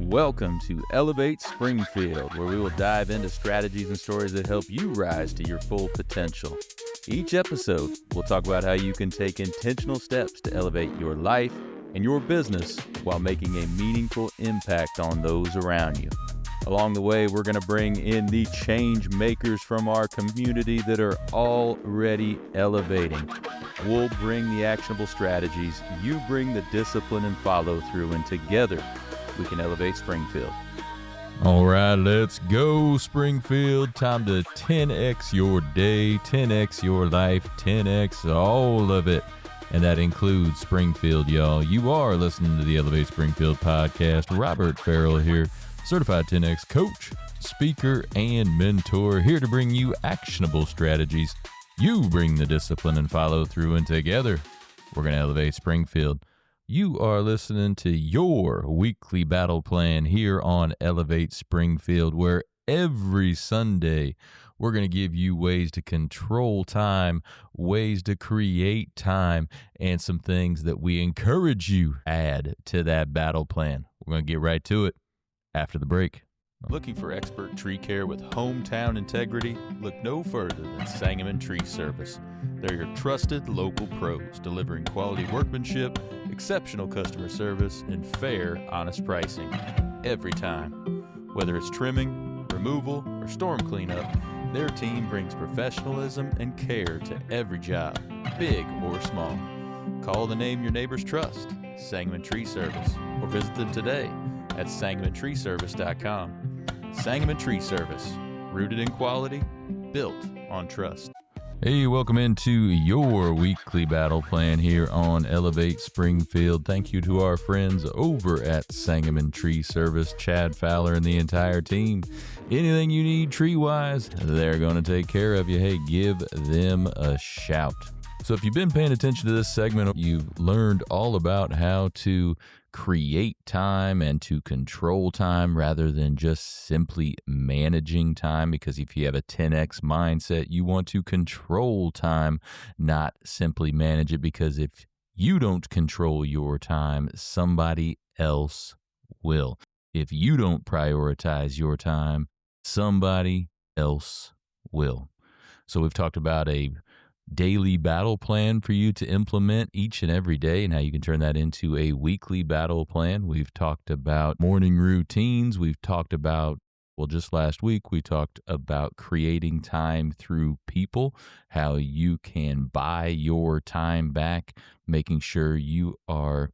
Welcome to Elevate Springfield, where we will dive into strategies and stories that help you rise to your full potential. Each episode, we'll talk about how you can take intentional steps to elevate your life and your business while making a meaningful impact on those around you. Along the way, we're going to bring in the change makers from our community that are already elevating. We'll bring the actionable strategies, you bring the discipline and follow through, and together we can elevate Springfield. All right, let's go, Springfield. Time to 10x your day, 10x your life, 10x all of it. And that includes Springfield, y'all. You are listening to the Elevate Springfield podcast. Robert Ferriell here, certified 10x coach, speaker, and mentor, here to bring you actionable strategies. You bring the discipline and follow through, and together we're going to elevate Springfield. You are listening to your weekly battle plan here on Elevate Springfield, where every Sunday we're going to give you ways to control time, ways to create time, and some things that we encourage you add to that battle plan. We're going to get right to it after the break. Looking for expert tree care with hometown integrity? Look no further than Sangamon Tree Service. They're your trusted local pros, delivering quality workmanship, exceptional customer service, and fair, honest pricing every time. Whether it's trimming, removal, or storm cleanup, their team brings professionalism and care to every job, big or small. Call the name your neighbors trust, Sangamon Tree Service, or visit them today at sangamontreeservice.com. Sangamon Tree Service, rooted in quality, built on trust. Hey, welcome into your weekly battle plan here on Elevate Springfield. Thank you to our friends over at Sangamon Tree Service, Chad Fowler and the entire team. Anything you need tree-wise, they're going to take care of you. Hey, give them a shout. So if you've been paying attention to this segment, you've learned all about how to create time and to control time rather than just simply managing time. Because if you have a 10x mindset, you want to control time, not simply manage it. Because if you don't control your time, somebody else will. If you don't prioritize your time, somebody else will. So we've talked about a daily battle plan for you to implement each and every day and how you can turn that into a weekly battle plan. We've talked about morning routines. We've talked about, just last week, we talked about creating time through people, how you can buy your time back, making sure you are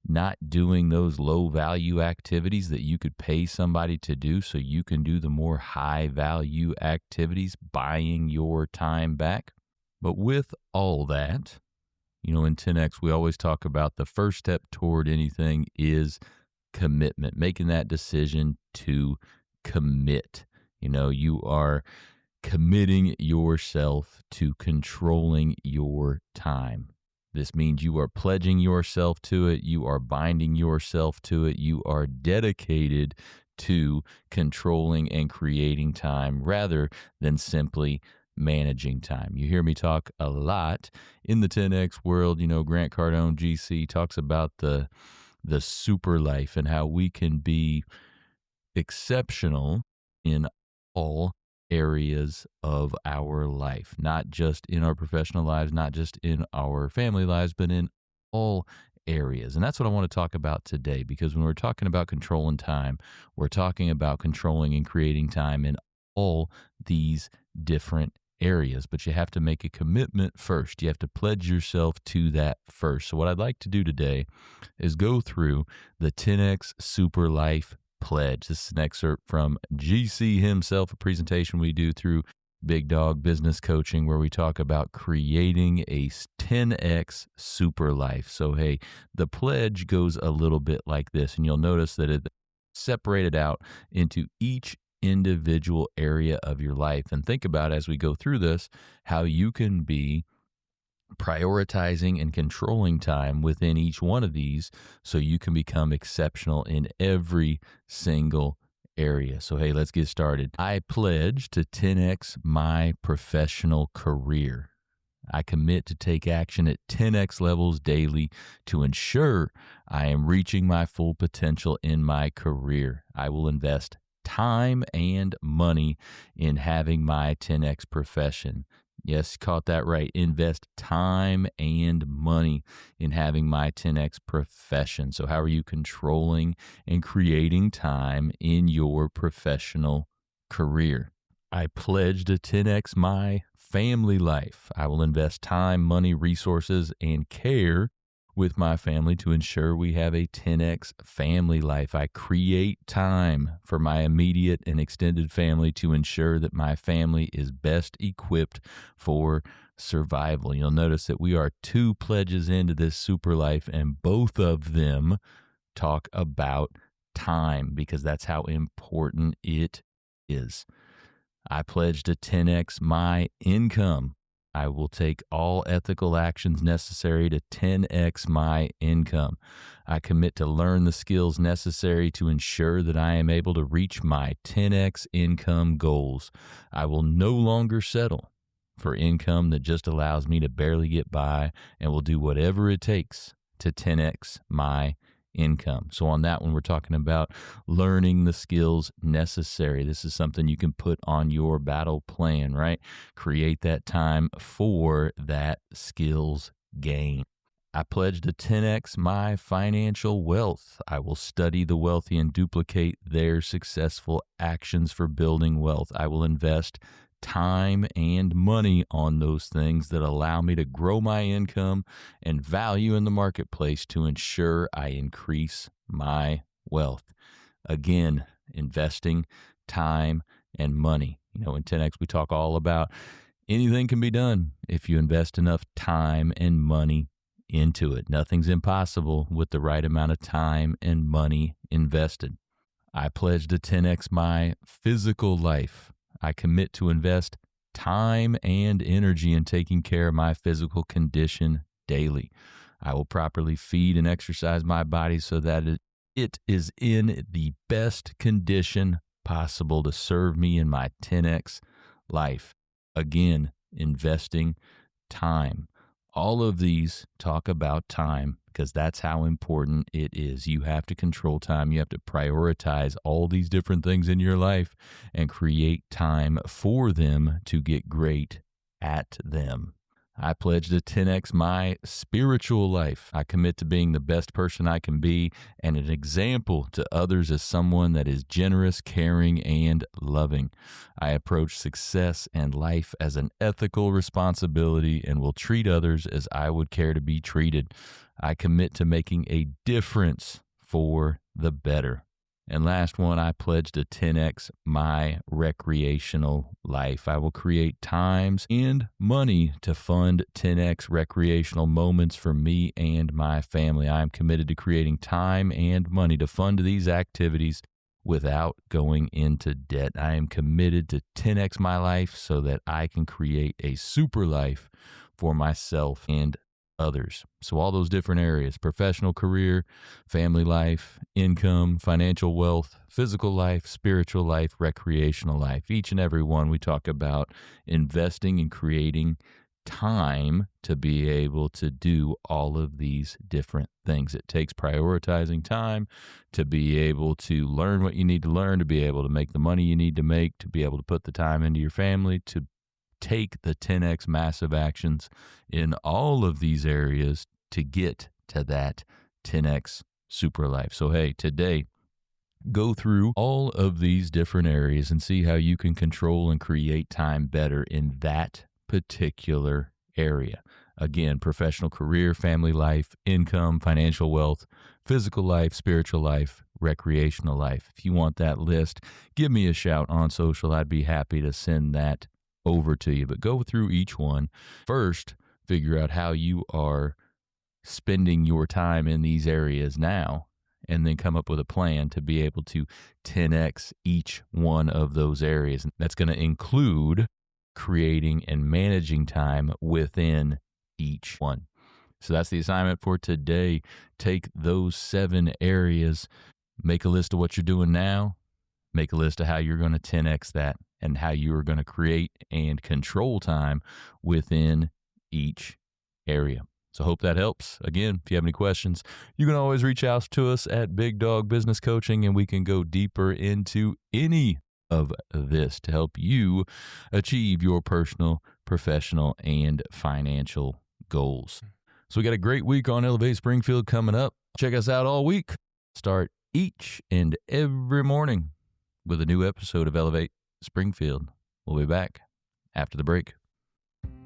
not doing those low value activities that you could pay somebody to do so you can do the more high value activities, buying your time back. But with all that, in 10X, we always talk about the first step toward anything is commitment, making that decision to commit. You are committing yourself to controlling your time. This means you are pledging yourself to it. You are binding yourself to it. You are dedicated to controlling and creating time rather than simply managing time. You hear me talk a lot in the 10X world. Grant Cardone, GC, talks about the super life and how we can be exceptional in all areas of our life, not just in our professional lives, not just in our family lives, but in all areas. And that's what I want to talk about today, because when we're talking about controlling time, we're talking about controlling and creating time in all these different areas, but you have to make a commitment first. You have to pledge yourself to that first. So what I'd like to do today is go through the 10X Super Life Pledge. This is an excerpt from GC himself, a presentation we do through Big Dog Business Coaching, where we talk about creating a 10X Super Life. So, hey, the pledge goes a little bit like this, and you'll notice that it's separated out into each individual area of your life. And think about, as we go through this, how you can be prioritizing and controlling time within each one of these so you can become exceptional in every single area. So, hey, let's get started. I pledge to 10X my professional career. I commit to take action at 10x levels daily to ensure I am reaching my full potential in my career. I will invest time and money in having my 10x profession. Yes, caught that right. Invest time and money in having my 10x profession. So, how are you controlling and creating time in your professional career? I pledge to 10x my family life. I will invest time, money, resources, and care with my family to ensure we have a 10x family life. I create time for my immediate and extended family to ensure that my family is best equipped for survival. You'll notice that we are 2 pledges into this super life, and both of them talk about time because that's how important it is. I pledge to 10x my income. I will take all ethical actions necessary to 10x my income. I commit to learn the skills necessary to ensure that I am able to reach my 10x income goals. I will no longer settle for income that just allows me to barely get by and will do whatever it takes to 10x my income. So on that one, we're talking about learning the skills necessary. This is something you can put on your battle plan, right? Create that time for that skills gain. I pledge to 10x my financial wealth. I will study the wealthy and duplicate their successful actions for building wealth. I will invest time and money on those things that allow me to grow my income and value in the marketplace to ensure I increase my wealth. Again, investing time and money. In 10X, we talk all about anything can be done if you invest enough time and money into it. Nothing's impossible with the right amount of time and money invested. I pledge to 10X my physical life. I commit to invest time and energy in taking care of my physical condition daily. I will properly feed and exercise my body so that it is in the best condition possible to serve me in my 10X life. Again, investing time. All of these talk about time because that's how important it is. You have to control time. You have to prioritize all these different things in your life and create time for them to get great at them. I pledge to 10X my spiritual life. I commit to being the best person I can be and an example to others as someone that is generous, caring, and loving. I approach success and life as an ethical responsibility and will treat others as I would care to be treated. I commit to making a difference for the better. And last one, I pledge to 10X my recreational life. I will create times and money to fund 10X recreational moments for me and my family. I am committed to creating time and money to fund these activities without going into debt. I am committed to 10X my life so that I can create a super life for myself and others. So all those different areas: professional career, family life, income, financial wealth, physical life, spiritual life, recreational life. Each and every one we talk about investing and creating time to be able to do all of these different things. It takes prioritizing time to be able to learn what you need to learn, to be able to make the money you need to make, to be able to put the time into your family, to take the 10X massive actions in all of these areas to get to that 10X super life. So, hey, today, go through all of these different areas and see how you can control and create time better in that particular area. Again, professional career, family life, income, financial wealth, physical life, spiritual life, recreational life. If you want that list, give me a shout on social. I'd be happy to send that over to you. But go through each one. First, figure out how you are spending your time in these areas now, and then come up with a plan to be able to 10X each one of those areas. That's going to include creating and managing time within each one. So that's the assignment for today. Take those 7 areas, make a list of what you're doing now, make a list of how you're going to 10X that, and how you are going to create and control time within each area. So hope that helps. Again, if you have any questions, you can always reach out to us at Big Dog Business Coaching, and we can go deeper into any of this to help you achieve your personal, professional, and financial goals. So we got a great week on Elevate Springfield coming up. Check us out all week. Start each and every morning with a new episode of Elevate Springfield. We'll be back after the break.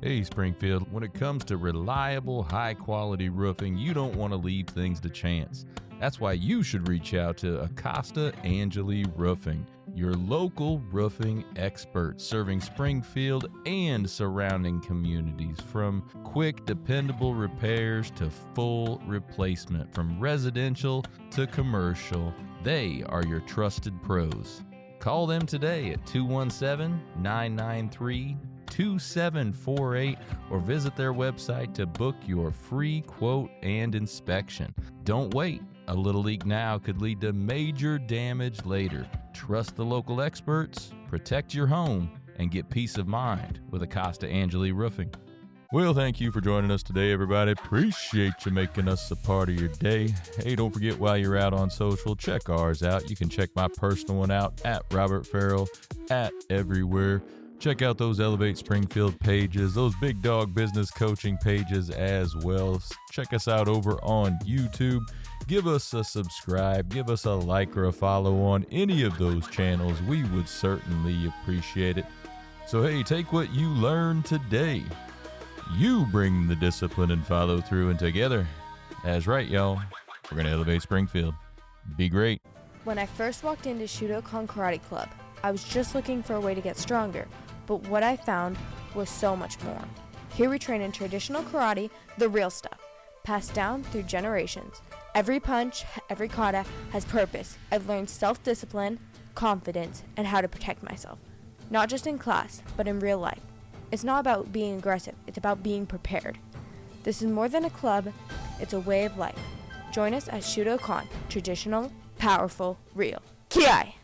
Hey, Springfield, when it comes to reliable, high-quality roofing, you don't want to leave things to chance. That's why you should reach out to Acosta Angeli Roofing, your local roofing expert, serving Springfield and surrounding communities. From quick, dependable repairs to full replacement, from residential to commercial, they are your trusted pros. Call them today at 217-993-2748 or visit their website to book your free quote and inspection. Don't wait. A little leak now could lead to major damage later. Trust the local experts, protect your home, and get peace of mind with Acosta Angeli Roofing. Well, thank you for joining us today, everybody. Appreciate you making us a part of your day. Hey, don't forget, while you're out on social, check ours out. You can check my personal one out at Robert Ferriell at everywhere. Check out those Elevate Springfield pages, those Big Dog Business Coaching pages as well. Check us out over on YouTube. Give us a subscribe, give us a like or a follow on any of those channels. We would certainly appreciate it. So hey, take what you learned today. You bring the discipline and follow through, and together, that's right, y'all, we're going to elevate Springfield. Be great. When I first walked into Shudokan Karate Club, I was just looking for a way to get stronger, but what I found was so much more. Here we train in traditional karate, the real stuff, passed down through generations. Every punch, every kata has purpose. I've learned self-discipline, confidence, and how to protect myself. Not just in class, but in real life. It's not about being aggressive, it's about being prepared. This is more than a club, it's a way of life. Join us at Shudokan, traditional, powerful, real. Ki-ai!